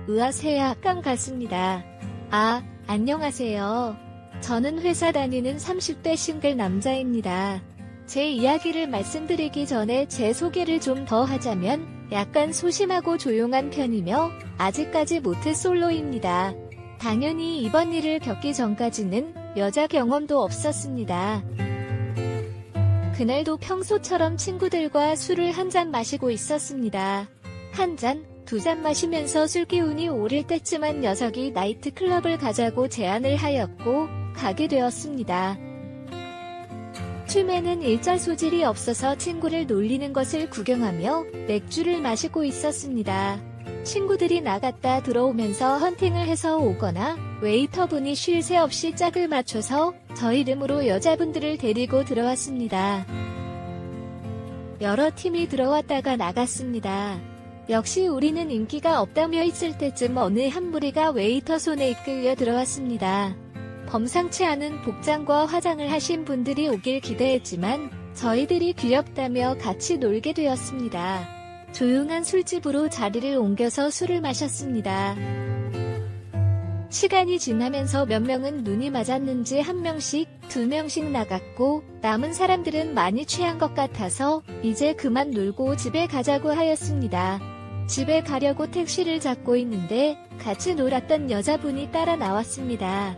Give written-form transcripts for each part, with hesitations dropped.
의아세약간 같습니다. 아, 안녕하세요. 저는 회사 다니는 30대 싱글 남자입니다. 제 이야기를 말씀드리기 전에 제 소개를 좀 더 하자면 약간 소심하고 조용한 편이며 아직까지 모태솔로입니다. 당연히 이번 일을 겪기 전까지는 여자 경험도 없었습니다. 그날도 평소처럼 친구들과 술을 한 잔 마시고 있었습니다. 한 잔, 두 잔 마시면서 술 기운이 오를 때쯤 한 녀석이 나이트클럽을 가자고 제안을 하였고 가게 되었습니다. 춤에는 일절 소질이 없어서 친구를 놀리는 것을 구경하며 맥주를 마시고 있었습니다. 친구들이 나갔다 들어오면서 헌팅을 해서 오거나 웨이터분이 쉴 새 없이 짝을 맞춰서 저 이름으로 여자분들을 데리고 들어왔습니다. 여러 팀이 들어왔다가 나갔습니다. 역시 우리는 인기가 없다며 있을 때쯤 어느 한 무리가 웨이터 손에 이끌려 들어왔습니다. 범상치 않은 복장과 화장을 하신 분들이 오길 기대했지만 저희들이 귀엽다며 같이 놀게 되었습니다. 조용한 술집으로 자리를 옮겨서 술을 마셨습니다. 시간이 지나면서 몇 명은 눈이 맞았는지 한 명씩, 두 명씩 나갔고 남은 사람들은 많이 취한 것 같아서 이제 그만 놀고 집에 가자고 하였습니다. 집에 가려고 택시를 잡고 있는데 같이 놀았던 여자분이 따라 나왔습니다.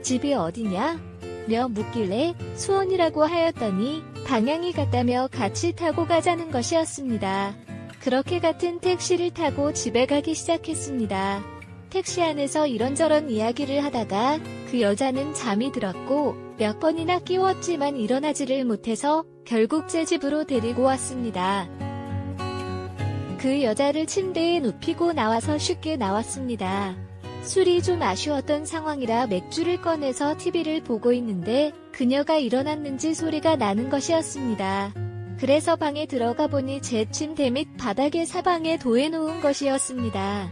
집이 어디냐? 며 묻길래 수원이라고 하였더니 방향이 같다며 같이 타고 가자는 것이었습니다. 그렇게 같은 택시를 타고 집에 가기 시작했습니다. 택시 안에서 이런저런 이야기를 하다가 그 여자는 잠이 들었고 몇 번이나 깨웠지만 일어나지를 못해서 결국 제 집으로 데리고 왔습니다. 그 여자를 침대에 눕히고 나와서 쉽게 나왔습니다. 술이 좀 아쉬웠던 상황이라 맥주를 꺼내서 TV를 보고 있는데 그녀가 일어났는지 소리가 나는 것이었습니다. 그래서 방에 들어가 보니 제 침대 및 바닥에 사방에 도해놓은 것이었습니다.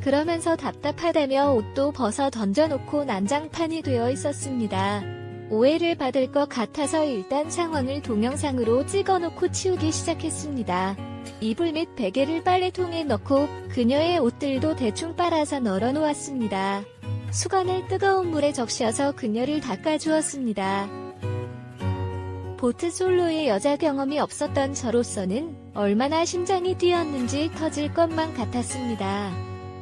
그러면서 답답하다며 옷도 벗어 던져놓고 난장판이 되어 있었습니다. 오해를 받을 것 같아서 일단 상황을 동영상으로 찍어놓고 치우기 시작했습니다. 이불 및 베개를 빨래통에 넣고 그녀의 옷들도 대충 빨아서 널어놓았습니다. 수건을 뜨거운 물에 적셔서 그녀를 닦아주었습니다. 보트솔로의 여자 경험이 없었던 저로서는 얼마나 심장이 뛰었는지 터질 것만 같았습니다.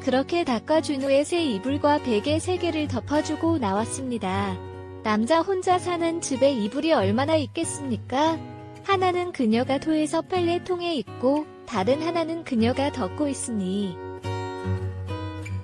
그렇게 닦아준 후에 새 이불과 베개 3개를 덮어주고 나왔습니다. 남자 혼자 사는 집에 이불이 얼마나 있겠습니까? 하나는 그녀가 토해서 빨래통에 있고 다른 하나는 그녀가 덮고 있으니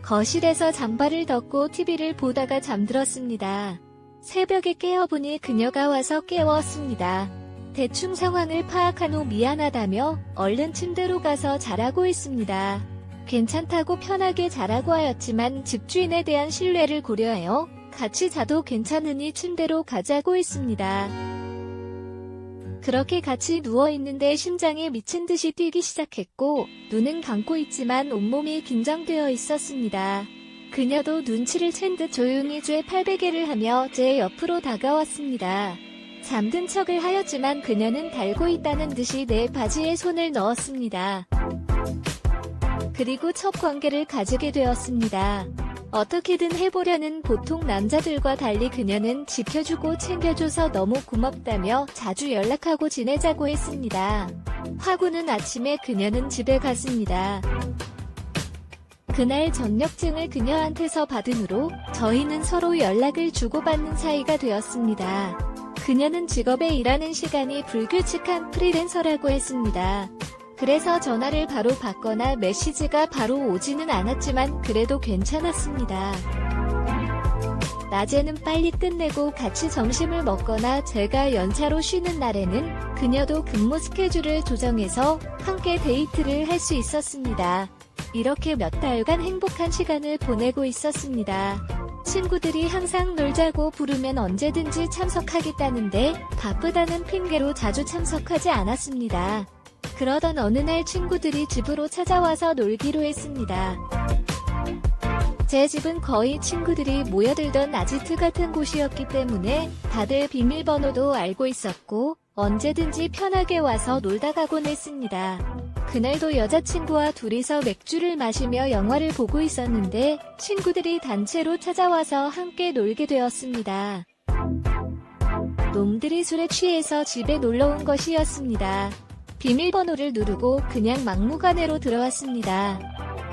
거실에서 잠바를 덮고 TV를 보다가 잠들었습니다. 새벽에 깨어보니 그녀가 와서 깨웠습니다. 대충 상황을 파악한 후 미안하다며 얼른 침대로 가서 자라고 했습니다. 괜찮다고 편하게 자라고 하였지만 집주인에 대한 신뢰를 고려하여 같이 자도 괜찮으니 침대로 가자고 했습니다. 그렇게 같이 누워있는데 심장이 미친듯이 뛰기 시작했고 눈은 감고 있지만 온몸이 긴장되어 있었습니다. 그녀도 눈치를 챈 듯 조용히 제 팔베개를 하며 제 옆으로 다가왔습니다. 잠든 척을 하였지만 그녀는 달고 있다는 듯이 내 바지에 손을 넣었습니다. 그리고 첫 관계를 가지게 되었습니다. 어떻게든 해보려는 보통 남자들과 달리 그녀는 지켜주고 챙겨줘서 너무 고맙다며 자주 연락하고 지내자고 했습니다. 화구는 아침에 그녀는 집에 갔습니다. 그날 전역증을 그녀한테서 받은 후로 저희는 서로 연락을 주고받는 사이가 되었습니다. 그녀는 직업에 일하는 시간이 불규칙한 프리랜서라고 했습니다. 그래서 전화를 바로 받거나 메시지가 바로 오지는 않았지만 그래도 괜찮았습니다. 낮에는 빨리 끝내고 같이 점심을 먹거나 제가 연차로 쉬는 날에는 그녀도 근무 스케줄을 조정해서 함께 데이트를 할 수 있었습니다. 이렇게 몇 달간 행복한 시간을 보내고 있었습니다. 친구들이 항상 놀자고 부르면 언제든지 참석하겠다는데 바쁘다는 핑계로 자주 참석하지 않았습니다. 그러던 어느 날 친구들이 집으로 찾아와서 놀기로 했습니다. 제 집은 거의 친구들이 모여들던 아지트 같은 곳이었기 때문에 다들 비밀번호도 알고 있었고 언제든지 편하게 와서 놀다 가곤 했습니다. 그날도 여자친구와 둘이서 맥주를 마시며 영화를 보고 있었는데 친구들이 단체로 찾아와서 함께 놀게 되었습니다. 놈들이 술에 취해서 집에 놀러온 것이었습니다. 비밀번호를 누르고 그냥 막무가내로 들어왔습니다.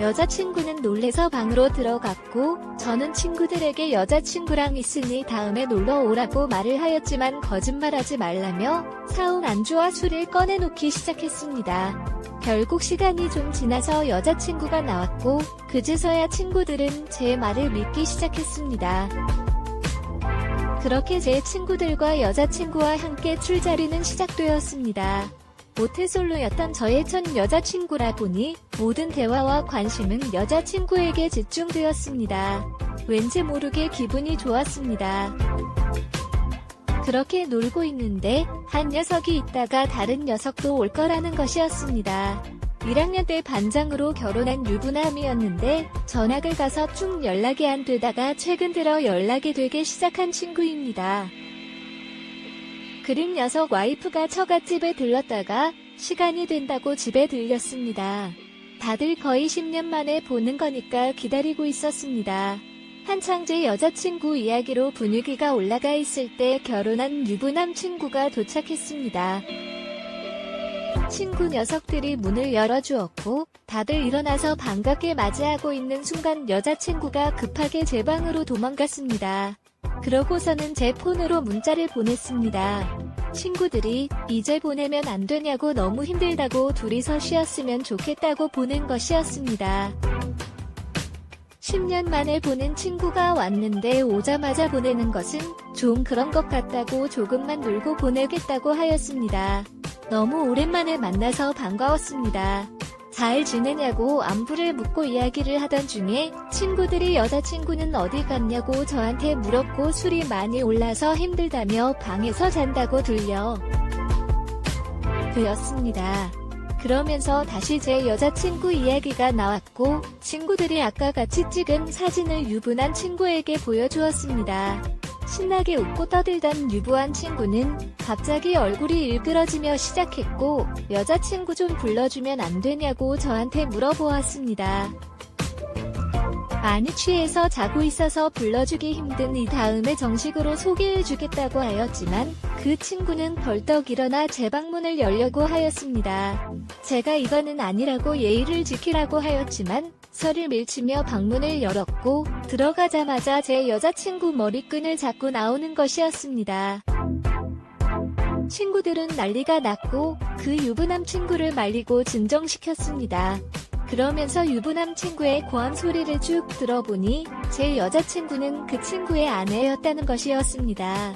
여자친구는 놀래서 방으로 들어갔고 저는 친구들에게 여자친구랑 있으니 다음에 놀러 오라고 말을 하였지만 거짓말하지 말라며 사온 안주와 술을 꺼내놓기 시작했습니다. 결국 시간이 좀 지나서 여자친구가 나왔고 그제서야 친구들은 제 말을 믿기 시작했습니다. 그렇게 제 친구들과 여자친구와 함께 술자리는 시작되었습니다. 모태솔로였던 저의 첫 여자친구라 보니 모든 대화와 관심은 여자친구에게 집중되었습니다. 왠지 모르게 기분이 좋았습니다. 그렇게 놀고 있는데 한 녀석이 있다가 다른 녀석도 올 거라는 것이었습니다. 1학년 때 반장으로 결혼한 유부남이었는데 전학을 가서 쭉 연락이 안 되다가 최근 들어 연락이 되기 시작한 친구입니다. 그린 녀석 와이프가 처갓집에 들렀다가 시간이 된다고 집에 들렸습니다. 다들 거의 10년 만에 보는 거니까 기다리고 있었습니다. 한창 제 여자친구 이야기로 분위기가 올라가 있을 때 결혼한 유부남 친구가 도착했습니다. 친구 녀석들이 문을 열어주었고 다들 일어나서 반갑게 맞이하고 있는 순간 여자친구가 급하게 제 방으로 도망갔습니다. 그러고서는 제 폰으로 문자를 보냈습니다. 친구들이 이제 보내면 안 되냐고 너무 힘들다고 둘이서 쉬었으면 좋겠다고 보낸 것이었습니다. 10년 만에 보는 친구가 왔는데 오자마자 보내는 것은 좀 그런 것 같다고 조금만 놀고 보내겠다고 하였습니다. 너무 오랜만에 만나서 반가웠습니다. 잘 지내냐고 안부를 묻고 이야기를 하던 중에 친구들이 여자친구는 어디 갔냐고 저한테 물었고 술이 많이 올라서 힘들다며 방에서 잔다고 들려 그였습니다. 그러면서 다시 제 여자친구 이야기가 나왔고 친구들이 아까 같이 찍은 사진을 유부남 친구에게 보여주었습니다. 신나게 웃고 떠들던 유부한 친구는 갑자기 얼굴이 일그러지며 시작했고 여자친구 좀 불러주면 안 되냐고 저한테 물어보았습니다. 많이 취해서 자고 있어서 불러주기 힘든 다음에 정식으로 소개해주겠다고 하였지만 그 친구는 벌떡 일어나 제 방문을 열려고 하였습니다. 제가 이거는 아니라고 예의를 지키라고 하였지만 설을 밀치며 방문을 열었고 들어가자마자 제 여자친구 머리끈을 잡고 나오는 것이었습니다. 친구들은 난리가 났고 그 유부남 친구를 말리고 진정시켰습니다. 그러면서 유부남 친구의 고함 소리를 쭉 들어보니 제 여자친구는 그 친구의 아내였다는 것이었습니다.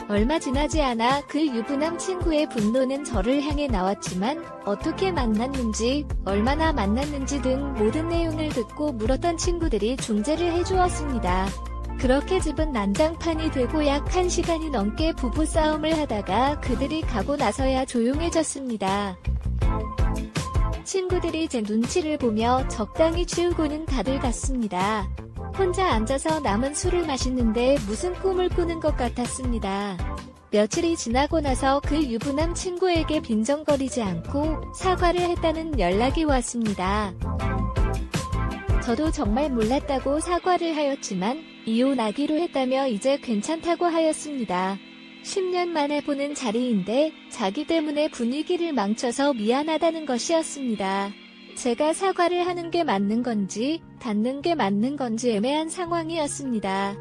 얼마 지나지 않아 그 유부남 친구의 분노는 저를 향해 나왔지만 어떻게 만났는지, 얼마나 만났는지 등 모든 내용을 듣고 물었던 친구들이 중재를 해주었습니다. 그렇게 집은 난장판이 되고 약 1시간이 넘게 부부싸움을 하다가 그들이 가고 나서야 조용해졌습니다. 친구들이 제 눈치를 보며 적당히 치우고는 다들 갔습니다. 혼자 앉아서 남은 술을 마시는데 무슨 꿈을 꾸는 것 같았습니다. 며칠이 지나고 나서 그 유부남 친구에게 빈정거리지 않고 사과를 했다는 연락이 왔습니다. 저도 정말 몰랐다고 사과를 하였지만 이혼하기로 했다며 이제 괜찮다고 하였습니다. 10년 만에 보는 자리인데 자기 때문에 분위기를 망쳐서 미안하다는 것이었습니다. 제가 사과를 하는 게 맞는 건지 닫는 게 맞는 건지 애매한 상황이었습니다.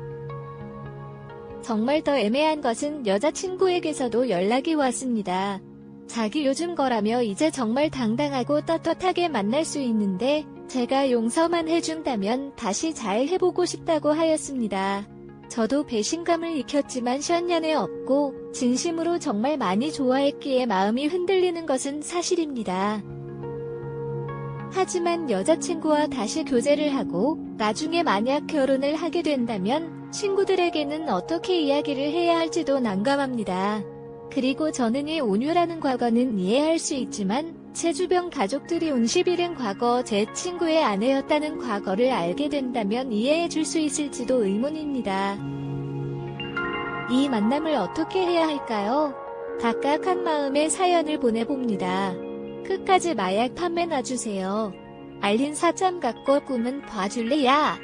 정말 더 애매한 것은 여자친구에게서도 연락이 왔습니다. 자기 요즘 거라며 이제 정말 당당하고 떳떳하게 만날 수 있는데 제가 용서만 해준다면 다시 잘 해보고 싶다고 하였습니다. 저도 배신감을 익혔지만 션년에 없고 진심으로 정말 많이 좋아했기에 마음이 흔들리는 것은 사실입니다. 하지만 여자친구와 다시 교제를 하고 나중에 만약 결혼을 하게 된다면 친구들에게는 어떻게 이야기를 해야 할지도 난감합니다. 그리고 저는 이 온유라는 과거는 이해할 수 있지만 제 주변 가족들이 온실이른 과거 제 친구의 아내였다는 과거를 알게 된다면 이해해 줄 수 있을지도 의문입니다. 이 만남을 어떻게 해야 할까요? 각각 한 마음의 사연을 보내봅니다. 끝까지 마약 판매 놔주세요. 알린 사장 갖고 꿈은 봐줄래 야.